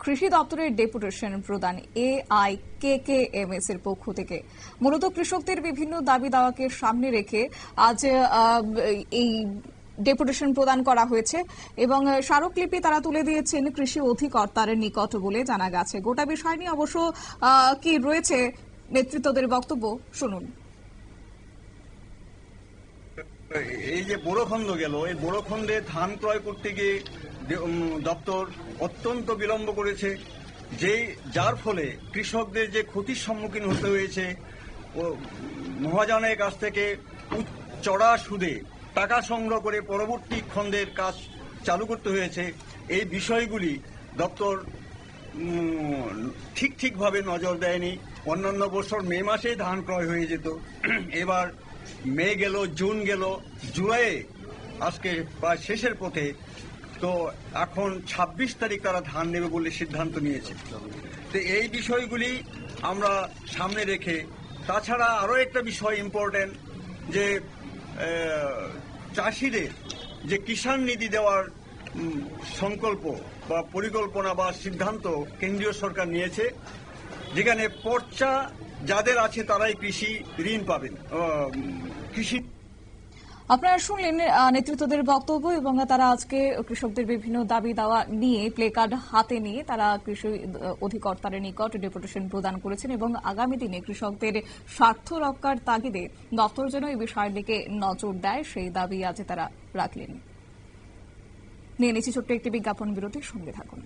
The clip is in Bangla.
কৃষি দপ্তরের ডেপুটেশন প্রদান AIKKMS এর পক্ষ থেকে। মূলত কৃষকদের বিভিন্ন দাবি দাওয়াকে সামনে রেখে আজ এই ডেপুটেশন প্রদান করা হয়েছে এবং স্মারকলিপি তারা তুলে দিয়েছেন কৃষি অধিকর্তার নিকট বলে জানা গেছে। গোটা বিষয় নিয়ে অবশ্য কি রয়েছে নেতৃত্বদের বক্তব্য শুনুন। এই যে বড়খন্ড গেল, এই বড়খন্ডে ধান ক্রয় করতে গিয়ে দপ্তর অত্যন্ত বিলম্ব করেছে, যার ফলে কৃষকদের যে ক্ষতির সম্মুখীন হতে হয়েছে, মহাজনের কাছ থেকে চড়া সুদে টাকা সংগ্রহ করে পরবর্তী খণ্ডের কাজ চালু করতে হয়েছে। এই বিষয়গুলি দপ্তর ঠিকভাবে নজর দেয়নি। অন্যান্য বছর মে মাসে ধান ক্রয় হয়ে যেত, এবার মে গেল, জুন গেল, জুলাইয়ে আজকে প্রায় শেষের পথে, তো এখন ২৬ তারিখ তারা ধান নেবে বলে সিদ্ধান্ত নিয়েছে। তো এই বিষয়গুলি আমরা সামনে রেখে, তাছাড়া আরও একটা বিষয় ইম্পর্টেন্ট, যে চাষিদের যে কিষাণ নিধি দেওয়ার সংকল্প বা পরিকল্পনা বা সিদ্ধান্ত কেন্দ্রীয় সরকার নিয়েছে, যেখানে পর্চা যাদের আছে তারাই কৃষি ঋণ পাবেন। আপনারা শুনলেন নেতৃত্বদের বক্তব্য এবং তারা আজকে কৃষকদের বিভিন্ন দাবি দাওয়া নিয়ে প্লে কার্ড হাতে নিয়ে তারা কৃষি অধিকর্তার নিকট ডেপুটেশন প্রদান করেছেন এবং আগামী দিনে কৃষকদের স্বার্থ রক্ষার তাগিদে দপ্তর যেন এই বিষয়ের দিকে নজর দেয় সেই দাবি আজ তারা রাখলেন। নিয়ে নিচ্ছি ছোট্ট একটি বিজ্ঞাপন বিরতির সঙ্গে থাকুন।